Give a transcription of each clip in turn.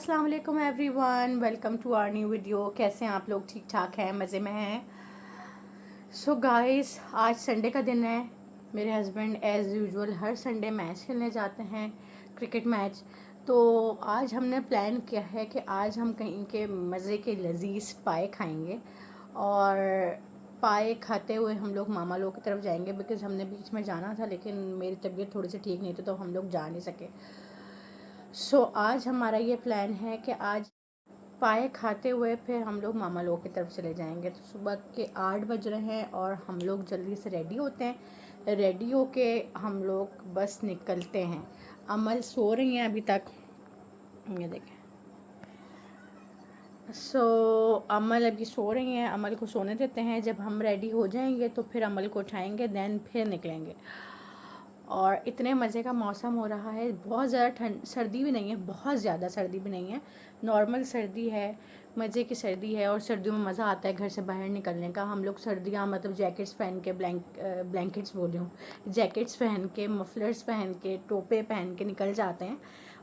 अस्सलाम वालेकुम everyone, welcome to our new video. कैसे हैं आप लोग? ठीक ठाक हैं, मज़े में हैं? सो गाइस, आज संडे का दिन है। मेरे हस्बैंड एज़ यूजुअल हर संडे मैच खेलने जाते हैं, क्रिकेट मैच। तो आज हमने प्लान किया है कि आज हम कहीं के मज़े के लजीज पाए खाएंगे, और पाए खाते हुए हम लोग मामा लोग की तरफ जाएंगे, बिकॉज़ हमने बीच में जाना था लेकिन मेरी तबीयत थोड़ी सी ठीक नहीं थी तो हम लोग जा नहीं सके। सो आज हमारा ये प्लान है कि आज पाए खाते हुए फिर हम लोग मामा लोग की तरफ चले जाएंगे। तो सुबह के 8 बज रहे हैं और हम लोग जल्दी से रेडी होते हैं। रेडी होके हम लोग बस निकलते हैं। अमल सो रही हैं अभी तक, ये देखें। अमल अभी सो रही हैं, अमल को सोने देते हैं। जब हम रेडी हो जाएंगे तो फिर अमल को उठाएंगे, देन फिर निकलेंगे। और इतने मज़े का मौसम हो रहा है, बहुत ज़्यादा ठंड सर्दी भी नहीं है, बहुत ज़्यादा सर्दी भी नहीं है, नॉर्मल सर्दी है, मज़े की सर्दी है। और सर्दियों में मज़ा आता है घर से बाहर निकलने का। हम लोग सर्दियाँ मतलब जैकेट्स पहन के, ब्लैंकेट्स बोल रही हूँ, जैकेट्स पहन के, मफलर्स पहन के, टोपे पहन के निकल जाते हैं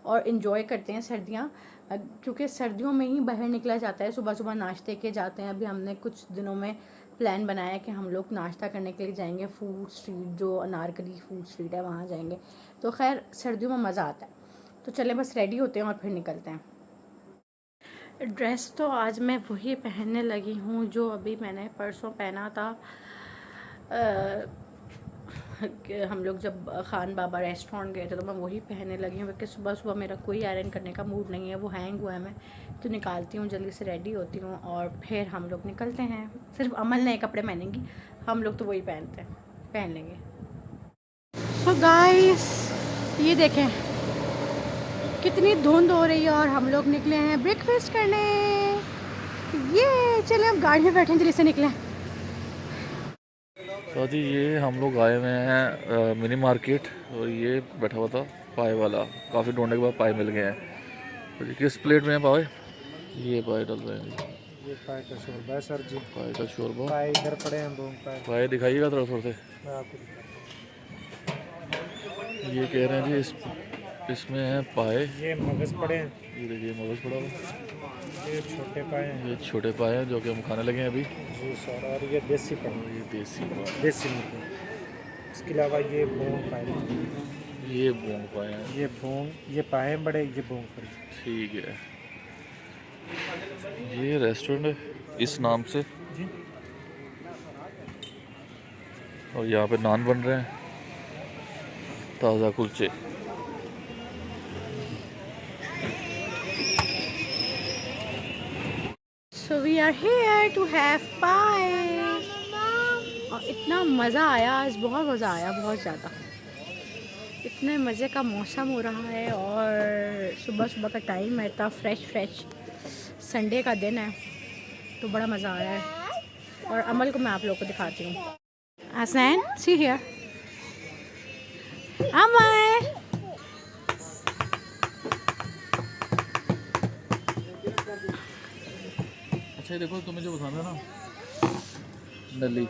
और इन्जॉय करते हैं सर्दियाँ, क्योंकि सर्दियों में ही बाहर निकला जाता है। सुबह सुबह नाश्ते के जाते हैं। अभी हमने कुछ दिनों में प्लान बनाया कि हम लोग नाश्ता करने के लिए जाएंगे फूड स्ट्रीट, जो अनारकली फूड स्ट्रीट है, वहाँ जाएंगे। तो खैर सर्दियों में मज़ा आता है। तो चले बस रेडी होते हैं और फिर निकलते हैं। ड्रेस तो आज मैं वही पहनने लगी हूँ जो अभी मैंने परसों पहना था। हम लोग जब खान बाबा रेस्टोरेंट गए थे तो मैं वही पहनने लगी हूँ, क्योंकि सुबह सुबह मेरा कोई आयरन करने का मूड नहीं है, वो हैंग हुआ है। मैं तो निकालती हूँ, जल्दी से रेडी होती हूँ और फिर हम लोग निकलते हैं। सिर्फ अमल नए कपड़े पहनेंगी, हम लोग तो वही पहन लेंगे। सो गाइस, ये देखें कितनी धुंध हो रही है और हम लोग निकले हैं ब्रेकफास्ट करने। ये चले अब गाड़ी में बैठे जल्दी से निकले। तो जी ये हम लोग आए हुए हैं मिनी मार्केट, और ये बैठा हुआ था पाए वाला। काफ़ी ढूंढने के बाद पाए मिल गए हैं। तो जी किस प्लेट में है पाए? ये पाए डल रहे हैं जी। ये पाए का शोरबा है सर जी। पाए का शोरबा। पाए इधर पड़े हैं दो पाए। पाए दिखाइएगा थोड़ा से। मैं आपको दिखाता ये कह रहे हैं जी इसमें है पाए। हूँ। ये मगज पड़े हैं, ये देखिए मगज पड़ा हुआ। ये छोटे पाए हैं, ये छोटे पाए हैं जो कि हम खाने लगे हैं अभी। जी सर। और ये देसी पाए, और ये देसी पाए। देसी मुर्गे। इसके अलावा ये बोंग पाए, ये बोंग पाए हैं। ये बोंग, ये पाए हैं बड़े, ये बोंग पड़े। ठीक है, ये रेस्टोरेंट है इस नाम से। जी और यहाँ पे नान बन रहे हैं, ताज़ा कुलचे। So we are here to have paye. और इतना मज़ा आया आज, बहुत मज़ा आया, बहुत ज़्यादा। इतने मज़े का मौसम हो रहा है और सुबह सुबह का टाइम है, इतना फ्रेश संडे का दिन है, तो बड़ा मज़ा आ रहा है। और अमल को मैं आप लोगों को दिखाती हूँ। Hasnain, see here. अमल, अच्छा ये देखो, तुम्हें जो पसंद है ना नली, ये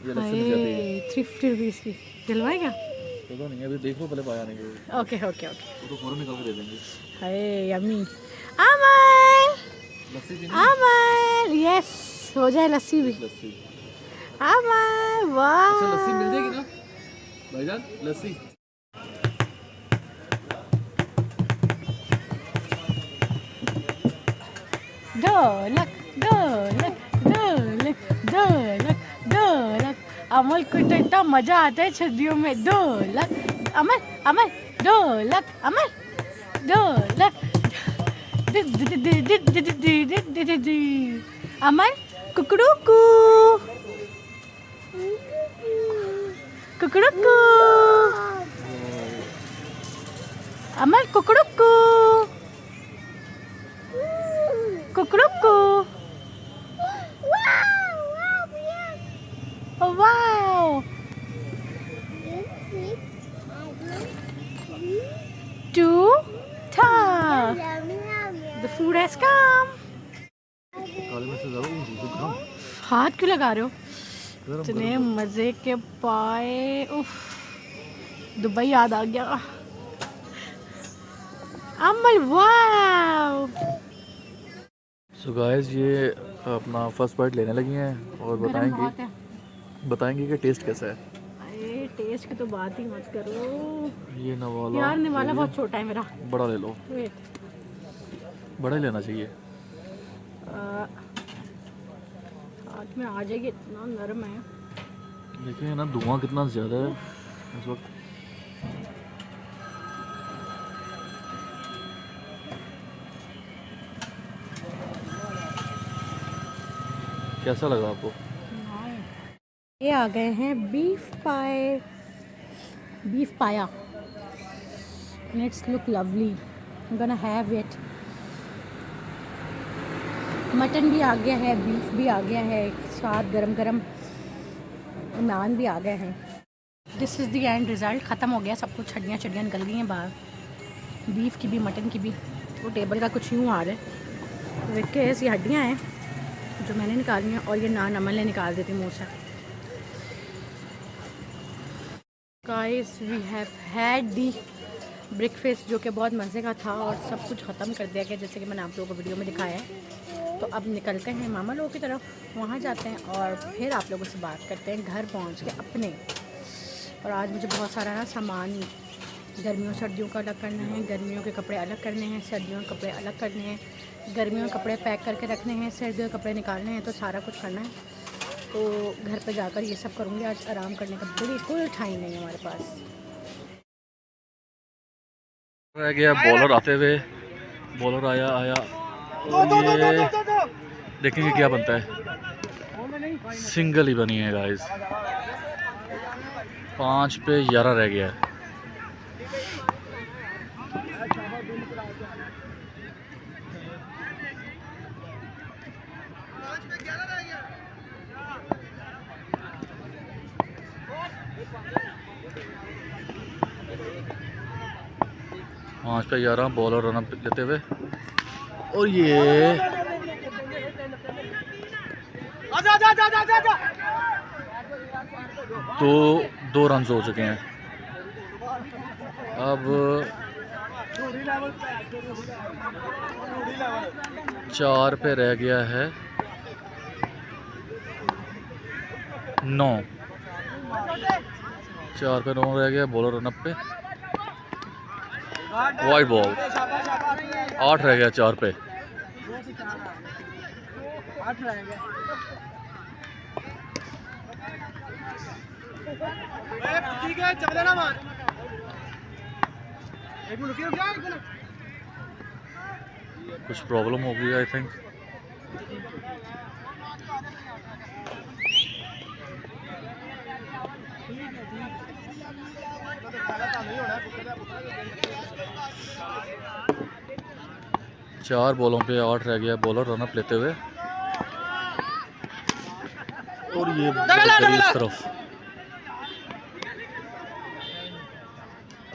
लस्सी मिल जाती है। 350 रुपीज़ की दिलवाएगा? पता नहीं, अभी देख लो पहले पाया नहीं वो। Okay okay okay. वो तो फ़ौरन निकाल के दे देंगे। हाय यम्मी। अमल, लस्सी भी अमल, यस, हो जाए लस्सी भी। लस्सी। अमल, अच्छा लस्सी मिल वाह। जाएगी ना भाईजान? लस्सी ढोलक ढोलक ढोलक ढोलक ढोलक। अमल को तो इतना मजा आता है सर्दियों में। ढोलक अमल, अमल ढोलक, अमल ढोलक। अमल कुकड़ूकू कुकड़ूकू। अमल कुकड़ूकू कुकड़ूकू। वाओ, टू था, द फूड हैज कम। काले में से ज़्यादा दूध खाओ। हाथ क्यों लगा रहे हो? गरम इतने गरम। मज़े के पाए, उफ, दुबई याद आ गया। अमल वाव। सो गाइस ये अपना फर्स्ट बाइट लेने लगी हैं और गरम बहुत है। बताएंगे कि टेस्ट कैसा है। अरे टेस्ट की तो बात ही मत करो ये नवाला यार, निवाला ले बहुत लिया। छोटा है मेरा। बड़ा ले लो, वेट, बड़ा ही लेना चाहिए। हाथ में आ जाएगी, इतना नरम है। देखिए ना धुआं कितना ज़्यादा है इस वक्त। कैसा लगा आपको? ये आ गए हैं बीफ पाए, बीफ पाया। It's look lovely, I'm gonna have it। Mutton भी आ गया है, बीफ भी आ गया है, साथ गरम गरम नान भी आ गए हैं। This is the end result. ख़त्म हो गया सब कुछ, हड्डियाँ चड्डियाँ निकल गई हैं बाहर, बीफ की भी मटन की भी। वो टेबल का कुछ यूँ आ रहा है, देख के ऐसी हड्डियाँ हैं जो मैंने निकाली हैं और ये नान अमल ने निकाल देती मुँह से। Guys we have had the breakfast जो कि बहुत मज़े का था और सब कुछ ख़त्म कर दिया गया जैसे कि मैंने आप लोगों को वीडियो में दिखाया है। तो अब निकलते हैं मामा लोगों की तरफ, वहाँ जाते हैं और फिर आप लोगों से बात करते हैं घर पहुँच के अपने। और आज मुझे बहुत सारा ना सामान गर्मियों सर्दियों का अलग करना है, गर्मियों के कपड़े अलग करने हैं, सर्दियों के कपड़े अलग करने हैं, गर्मियों के कपड़े पैक करके रखने हैं, सर्दियों के कपड़े निकालने हैं, तो सारा कुछ करना है। तो घर पे जाकर ये सब करूँगी। आज आराम करने का बिल्कुल टाइम नहीं है हमारे पास। रह गया बॉलर आते हुए, बॉलर आया और ये देखेंगे क्या बनता है। सिंगल ही बनी है गाइस, 5 पे 11 रह गया है। पाँच पे 11 बॉलर रन अप लेते हुए और ये दो रन हो चुके हैं। अब 4 पे रह गया है 9, 4 पे 9 रह गया। बॉलर रन अप पे वाइड बॉल, 8 रह गया 4 पे। कुछ प्रॉब्लम हो गई आई थिंक। चार बॉलों पे 8 रह गया बॉलर रन अप लेते हुए और ये इस तरफ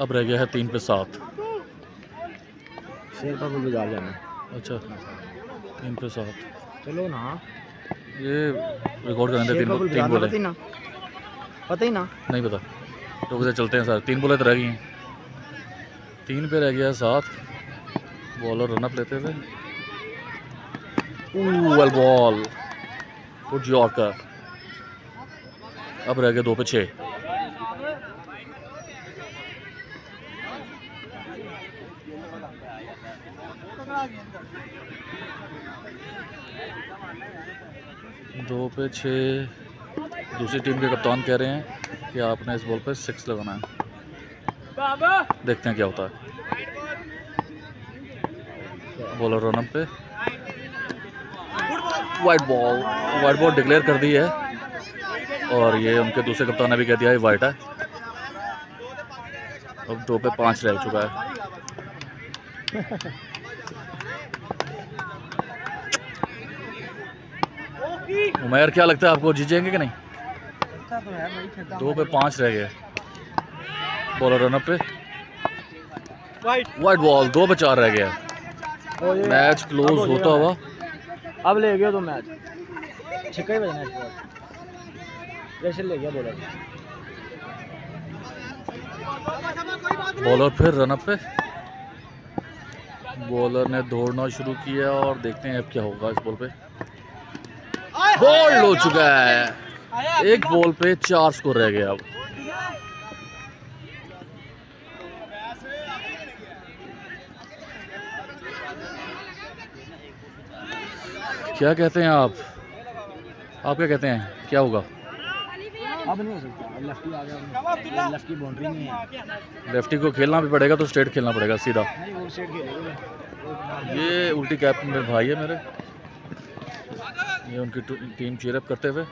अब रह गया है 3 पे 7। शेर पर गुजार जाना। अच्छा 3 पे 7 चलो ना, ये रिकॉर्ड करने थे। 3 बोले पता ही ना, नहीं पता, तो किसे चलते हैं सर। 3 बोले तो रह गई हैं, 3 पे रह गया 7 बॉलर रन अप लेते थे। Well ball good yorker. अब रह गए 2 पे 6। दो पे 6। दूसरी टीम के कप्तान कह रहे हैं कि आपने इस बॉल पे 6 लगाना है। देखते हैं क्या होता है। बॉलर रन अप पे वाइट बॉल डिक्लेयर कर दी है और ये उनके दूसरे कप्तान ने भी कह दिया है वाइट है। अब 2 पे 5 रह चुका है। उमैर क्या लगता है आपको, जीतेंगे कि नहीं? 2 पे 5 रह गए। बॉलर रन अप पे वाइट बॉल 2 पे 4 रह गया। मैच क्लोज होता हुआ अब ले गया तो मैच छक्का ही बजना है। प्रेशर ले गया बॉलर। बॉलर फिर रन अप पे बॉलर ने दौड़ना शुरू किया और देखते हैं अब क्या होगा इस बॉल पे। बोल्ड हो चुका है, एक बॉल पे 4 स्कोर रह गया अब। क्या कहते हैं आप क्या कहते हैं क्या होगा? अब नहीं हो सकता, लेफ्टी आ गया, लेफ्ट की बाउंड्री नहीं है। लेफ्टी को खेलना भी पड़ेगा तो स्ट्रेट खेलना पड़ेगा सीधा। नहीं वो स्ट्रेट खेलेगा। ये उल्टी कैप में मेरे भाई है मेरे, ये उनकी टीम चीयरअप करते हुए।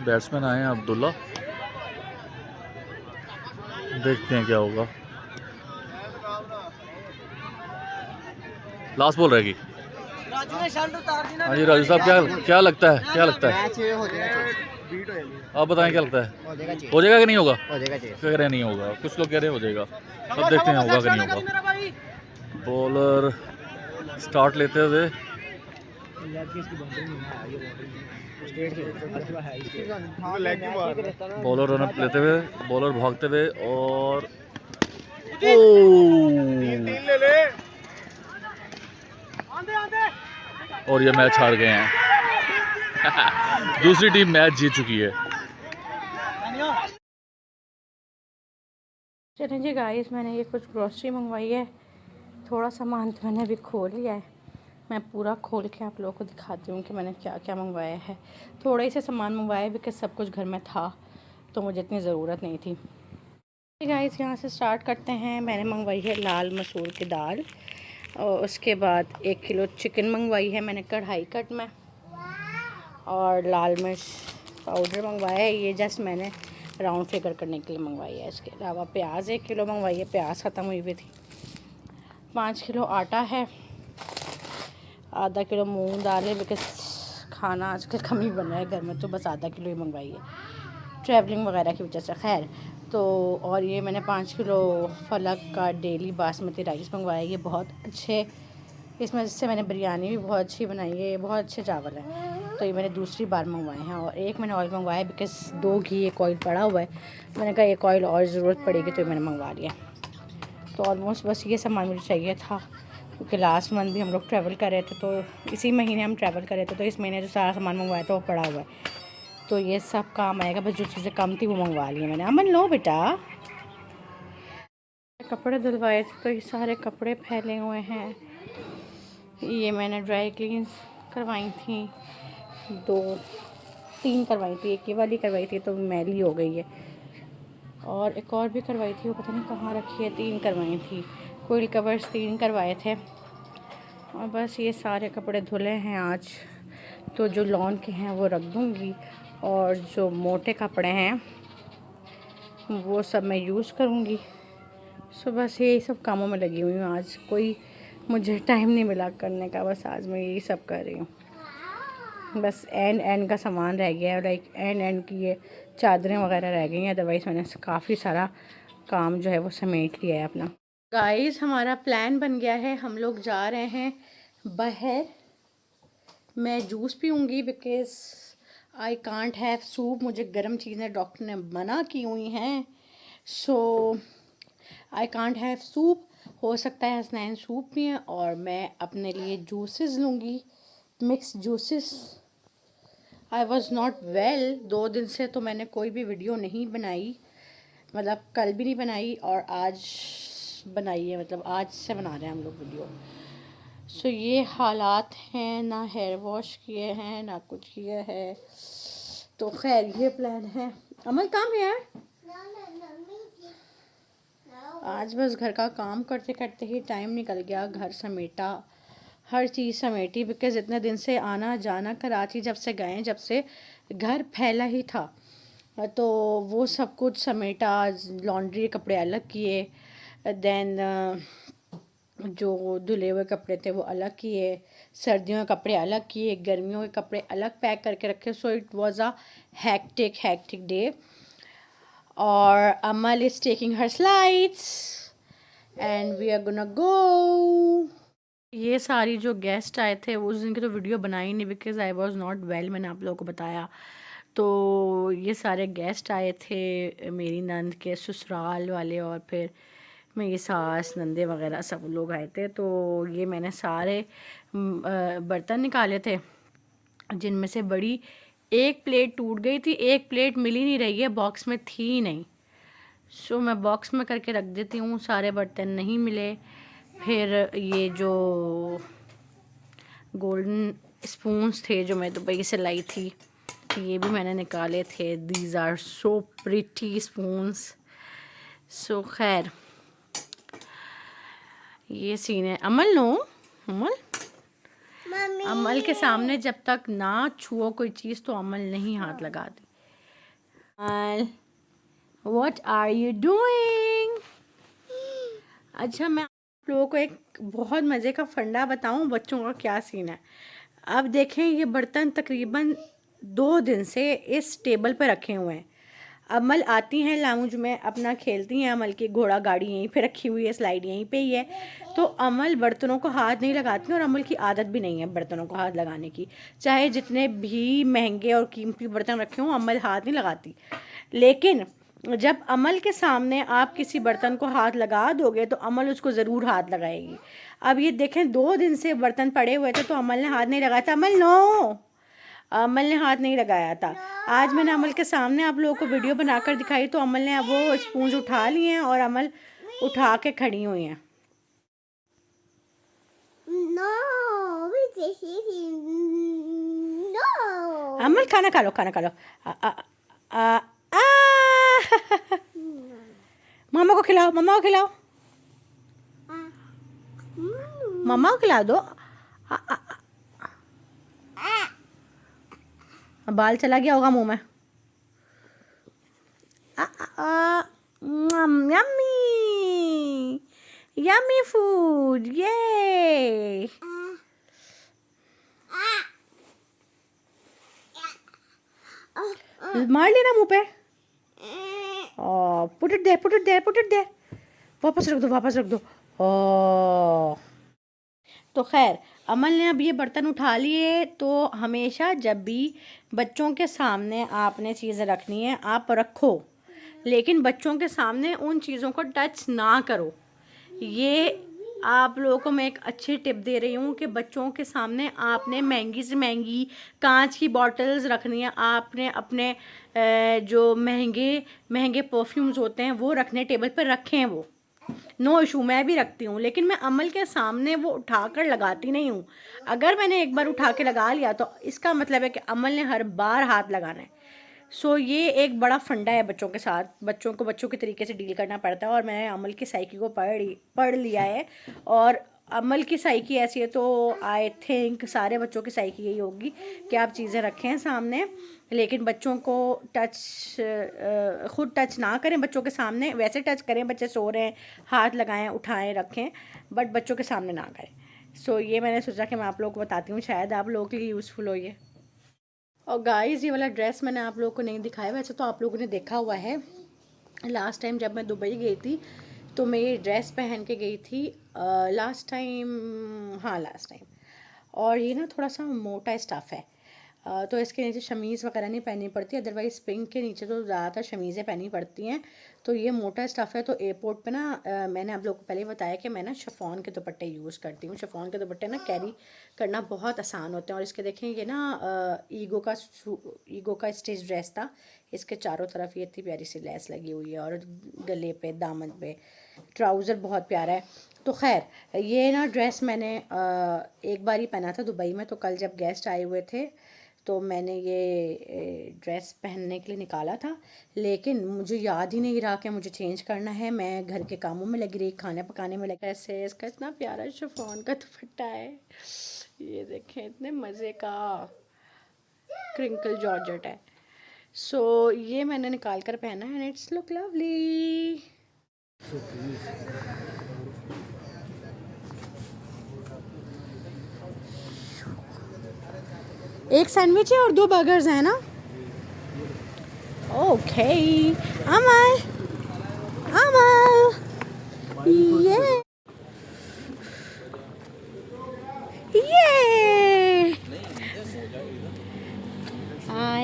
बैट्समैन आए हैं अब्दुल्ला, देखते हैं क्या होगा। लास्ट बॉल रहेगी। हाँ जी राजू साहब, क्या लगता है मैच हो जाएगा, बीट हो जाएगी। आप बताएं क्या लगता है? हो जाएगा कि नहीं होगा? कह रहे नहीं होगा, कुछ लोग कह रहे हो जाएगा। अब देखते हैं होगा कि नहीं होगा। बॉलर स्टार्ट लेते हुए बॉलर रनअप लेते हुए, बॉलर भागते हुए और और ये मैच हार गए हैं। दूसरी टीम मैच जीत चुकी है। चलें जी गाइस, मैंने ये कुछ ग्रॉसरी मंगवाई है, थोड़ा सामान तो मैंने अभी खोल लिया है। मैं पूरा खोल के आप लोगों को दिखाती हूँ कि मैंने क्या क्या मंगवाया है। थोड़े से सामान मंगवाया बिकॉज सब कुछ घर में था तो मुझे इतनी ज़रूरत नहीं थी। गाइस यहाँ से स्टार्ट करते हैं। मैंने मंगवाई है लाल मसूर की दाल, और उसके बाद 1 किलो चिकन मंगवाई है मैंने कढ़ाई कट में, और लाल मिर्च पाउडर मंगवाया है, ये जस्ट मैंने राउंड फिगर करने के लिए मंगवाई है। इसके अलावा प्याज 1 किलो मंगवाई है, प्याज ख़त्म हुई हुई थी। 5 किलो आटा है, आधा किलो मूंग दाल है बिकॉज खाना आजकल कम ही बन रहा है घर में, तो बस आधा किलो ही मंगवाई है ट्रैवलिंग वगैरह की वजह से। खैर तो और ये मैंने 5 किलो फलक का डेली बासमती राइस मंगवाया। ये बहुत अच्छे, इसमें से मैंने बिरयानी भी बहुत अच्छी बनाई है, ये बहुत अच्छे चावल हैं, तो ये मैंने दूसरी बार मंगवाए हैं। और एक मैंने ऑयल मंगवाया बिकॉज 2 घी 1 ऑयल पड़ा हुआ है, मैंने कहा 1 ऑयल और ज़रूरत पड़ेगी तो मैंने मंगवा लिया। तो ऑलमोस्ट बस ये सामान मुझे चाहिए था क्योंकि लास्ट मंथ भी हम लोग ट्रैवल कर रहे थे, तो इसी महीने हम ट्रैवल कर रहे थे, तो इस महीने जो सारा सामान मंगवाया था वो पड़ा हुआ है, तो ये सब काम आएगा। बस जो चीज़ें कम थी वो मंगवा ली मैंने। अमन लो बेटा, कपड़े धुलवाए थे तो ये सारे कपड़े फैले हुए हैं। ये मैंने ड्राई क्लीन करवाई थी, 2-3 करवाई थी, एक ये वाली करवाई थी तो मैली हो गई है, और एक और भी करवाई थी वो पता नहीं कहाँ रखी है। 3 करवाई थी, कोयल कवर्स 3 करवाए थे, और बस ये सारे कपड़े धुले हैं आज, तो जो लॉन के हैं वो रख दूँगी, और जो मोटे कपड़े हैं वो सब मैं यूज़ करूँगी। सो बस यही सब कामों में लगी हुई हूँ। आज कोई मुझे टाइम नहीं मिला करने का, बस आज मैं यही सब कर रही हूँ। बस एंड का सामान रह गया है, लाइक एंड की ये चादरें वगैरह रह गई हैं, अदरवाइज़ मैंने काफ़ी सारा काम जो है वो समेट लिया है अपना। गाइस हमारा प्लान बन गया है, हम लोग जा रहे हैं बाहर। मैं जूस पीऊँगी because I can't have soup, मुझे गर्म चीज़ें डॉक्टर ने मना की हुई हैं, so I can't have soup. हो सकता है हसनैन सूप पिएं और मैं अपने लिए जूसेस लूँगी, mix juices. I was not well, 2 दिन से तो मैंने कोई भी वीडियो नहीं बनाई, मतलब कल भी नहीं बनाई और आज बनाई है, मतलब आज से बना रहे हैं हम लोग वीडियो। सो ये हालात हैं, ना हेयर वॉश किए हैं ना कुछ किया है, तो खैर ये प्लान है। अमल काम है यार, आज बस घर का काम करते करते ही टाइम निकल गया, घर समेटा, हर चीज़ समेटी बिकॉज़ इतने दिन से आना जाना कराची जब से गए, जब से घर फैला ही था, तो वो सब कुछ समेटा, लॉन्ड्री कपड़े अलग किए, देन जो धुले हुए कपड़े थे वो अलग किए, सर्दियों के कपड़े अलग किए, गर्मियों के कपड़े अलग पैक करके रखे। So it was a hectic day. और Amal is taking her slides and we are gonna go. ये सारी जो गेस्ट आए थे उस दिन की तो वीडियो बनाई नहीं because I was not well, मैंने आप लोगों को बताया, तो ये सारे गेस्ट आए थे मेरी नंद के ससुराल वाले, और फिर मेरी सास नंदे वगैरह सब लोग आए थे। तो ये मैंने सारे बर्तन निकाले थे, जिनमें से बड़ी एक प्लेट टूट गई थी, एक प्लेट मिल ही नहीं रही है, बॉक्स में थी ही नहीं। सो मैं बॉक्स में करके रख देती हूँ, सारे बर्तन नहीं मिले। फिर ये जो गोल्डन स्पून्स थे जो मैं दुबई से लाई थी, ये भी मैंने निकाले थे। These are so pretty spoons. So खैर ये सीन है। अमल नो, अमल अमल के सामने जब तक ना छुओ कोई चीज़ तो अमल नहीं हाथ लगाती। अमल, व्हाट आर यू डूइंग? अच्छा, मैं आप लोगों को एक बहुत मज़े का फंडा बताऊं बच्चों का क्या सीन है। अब देखें, ये बर्तन तकरीबन 2 दिन से इस टेबल पे रखे हुए हैं। अमल आती हैं लाउंज में, अपना खेलती हैं। अमल की घोड़ा गाड़ी यहीं पे रखी हुई है, स्लाइड यहीं पे ही है। तो अमल बर्तनों को हाथ नहीं लगाती, और अमल की आदत भी नहीं है बर्तनों को हाथ लगाने की। चाहे जितने भी महंगे और कीमती बर्तन रखे हों, अमल हाथ नहीं लगाती। लेकिन जब अमल के सामने आप किसी बर्तन को हाथ लगा दोगे तो अमल उसको ज़रूर हाथ लगाएगी। अब ये देखें, 2 दिन से बर्तन पड़े हुए थे तो अमल ने हाथ नहीं लगाया था। अमल नो, अमल ने हाथ नहीं लगाया था। आज मैंने अमल के सामने आप लोगों को वीडियो बनाकर दिखाई तो अमल ने अब वो स्पून उठा लिए हैं और अमल उठा के खड़ी हुई हैं। अमल खाना खा लो, खाना खा लो। मामा को खिलाओ, मामा को खिलाओ, मामा को खिला दो। बाल चला गया होगा मुंह में। यम्मी यम्मी फूड, ये मार लेना मुंह पे। Put it there, put it there, put it there. वापस रख दो, वापस रख दो। तो खैर, अमल ने अब ये बर्तन उठा लिए। तो हमेशा जब भी बच्चों के सामने आपने चीज़ें रखनी है आप रखो, लेकिन बच्चों के सामने उन चीज़ों को टच ना करो। ये आप लोगों को मैं एक अच्छी टिप दे रही हूँ कि बच्चों के सामने आपने महंगी से महंगी कांच की बॉटल्स रखनी है। आपने अपने जो महंगे महंगे परफ्यूम्स होते हैं वो रखने, टेबल पर रखें, वो नो इशू, मैं भी रखती हूँ। लेकिन मैं अमल के सामने वो उठाकर लगाती नहीं हूँ। अगर मैंने एक बार उठा के लगा लिया तो इसका मतलब है कि अमल ने हर बार हाथ लगाना है। सो ये एक बड़ा फंडा है बच्चों के साथ। बच्चों को बच्चों के तरीके से डील करना पड़ता है, और मैंने अमल की साइकी को पढ़ लिया है। और अमल की साइकी ऐसी है तो आई थिंक सारे बच्चों की साइकी यही होगी कि आप चीज़ें रखें सामने, लेकिन बच्चों को खुद टच ना करें बच्चों के सामने। वैसे टच करें, बच्चे सो रहे हैं हाथ लगाएं, उठाएं, रखें, बट बच्चों के सामने ना करें। सो ये मैंने सोचा कि मैं आप लोगों को बताती हूँ, शायद आप लोगों के लिए यूज़फुल हो ये। और गाइस, ये वाला ड्रेस मैंने आप लोगों को नहीं दिखाया, वैसे तो आप लोगों ने देखा हुआ है। लास्ट टाइम जब मैं दुबई गई थी तो मैं ये ड्रेस पहन के गई थी लास्ट टाइम। और ये ना थोड़ा सा मोटा स्टफ़ है, तो इसके नीचे शमीज़ वगैरह नहीं पहननी पड़ती, अदरवाइज़ पिंक के नीचे तो ज़्यादातर शमीज़ें पहनी पड़ती हैं। तो ये मोटा स्टफ़ है। तो एयरपोर्ट पे ना मैंने आप लोगों को पहले बताया कि मैं ना शिफॉन के दुपट्टे यूज़ करती हूँ। शिफॉन के दुपट्टे ना कैरी करना बहुत आसान होते हैं। और इसके देखें, ये ना ईगो का स्टिच ड्रेस था। इसके चारों तरफ ये इतनी प्यारी सी लेस लगी हुई है, और गले पे, दामन पे ट्राउज़र बहुत प्यारा है। तो खैर, ये ना ड्रेस मैंने एक बार ही पहना था दुबई में। तो कल जब गेस्ट आए हुए थे तो मैंने ये ड्रेस पहनने के लिए निकाला था, लेकिन मुझे याद ही नहीं रहा कि मुझे चेंज करना है। मैं घर के कामों में लगी रही, खाने पकाने में लगी। ऐसे इसका इतना प्यारा शिफॉन का दुपट्टा है, ये देखें, इतने मज़े का क्रिंकल जॉर्जेट है। सो ये मैंने निकाल कर पहना है, एंड इट्स लुक लवली। एक सैंडविच है और 2 बर्गर्स हैं ना। ओके अमल, अमल, ये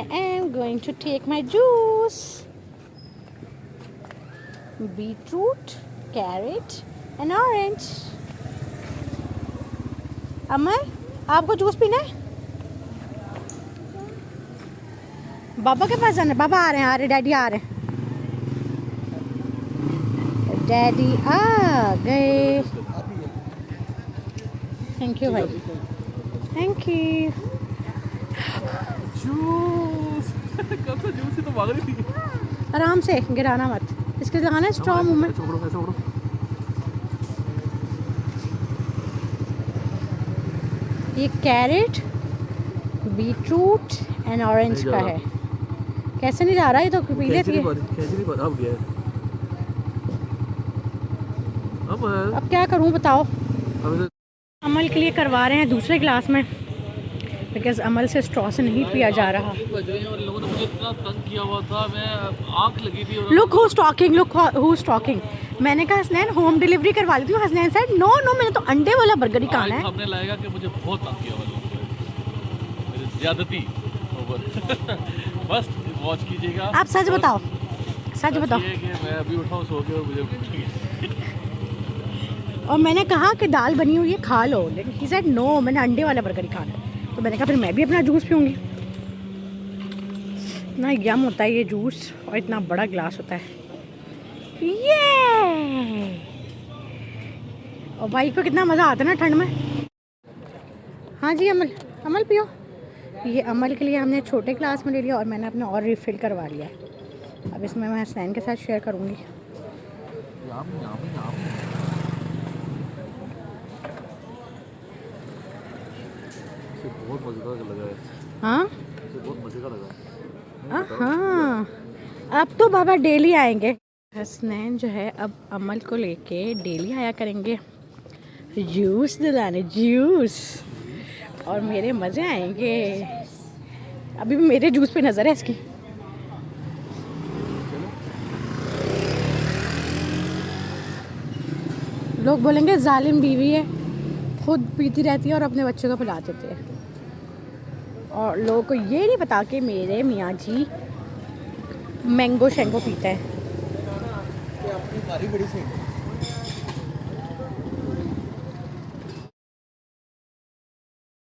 I am going to take my juice. Beetroot, carrot and orange. अमर, आपको जूस पीना है? बाबा के पास जाना है? बाबा आ रहे हैं, डैडी आ रहे हैं। डैडी आ गए। थैंक यू भाई, थैंक यू। जूस कब से जूस ही तो भाग रही थी। आराम से, गिराना मत। इसके लगाना है स्ट्रॉ मुंह में। ये कैरेट, बीटरूट एंड ऑरेंज का है। कैसे नहीं जा रहा? ये तो पी लेती है। अब क्या करूं बताओ? अमल के लिए करवा रहे हैं दूसरे ग्लास में, बिकॉज अमल से स्ट्रॉ से नहीं पिया जा रहा। लोगों ने मुझे इतना तंग किया हुआ था, मैं आंख लगी थी। Look who stalking, look who stalking. मैंने कहा हसनैन होम डिलीवरी करवा लेती हूँ। हसनैन सेड नो नो, मैंने तो अंडे वाला बर्गर ही खाना है। हमने लाएगा कि मुझे बहुत तंग किया हुआ लोगों ने, मेरी ज्यादती ओवर। बस वॉच कीजिएगा। आप सच बताओ, सच बताओ। ये कि मैं अभी उठाऊं सो के और मुझे और मैंने कहा कि दाल बनी हुई है खा लो, लेकिन ही सेड नो, मैंने अंडे वाला बर्गर ही खाना है। तो मैंने कहा फिर मैं भी अपना जूस पीऊँगी। इतना यम होता है ये जूस, और इतना बड़ा ग्लास होता है ये। और बाइक पे कितना मज़ा आता है ना ठंड में। हाँ जी अमल, अमल पियो। ये अमल के लिए हमने छोटे ग्लास में ले लिया और मैंने अपना और रिफ़िल करवा लिया। अब इसमें मैं हसनैन के साथ शेयर करूँगी। बहुत मज़ेदार लगा है। हाँ बहुत मज़े का लगा। हाँ, अब तो बाबा डेली आएंगे। हसनैन जो है अब अमल को लेके डेली आया करेंगे जूस दिलाने, जूस, और मेरे मज़े आएंगे। अभी भी मेरे जूस पे नज़र है इसकी। लोग बोलेंगे जालिम बीवी है, खुद पीती रहती है और अपने बच्चों को पिला देती है। और लोगों को ये नहीं पता कि मेरे मियाँ जी मैंगो शेंगो पीते हैं।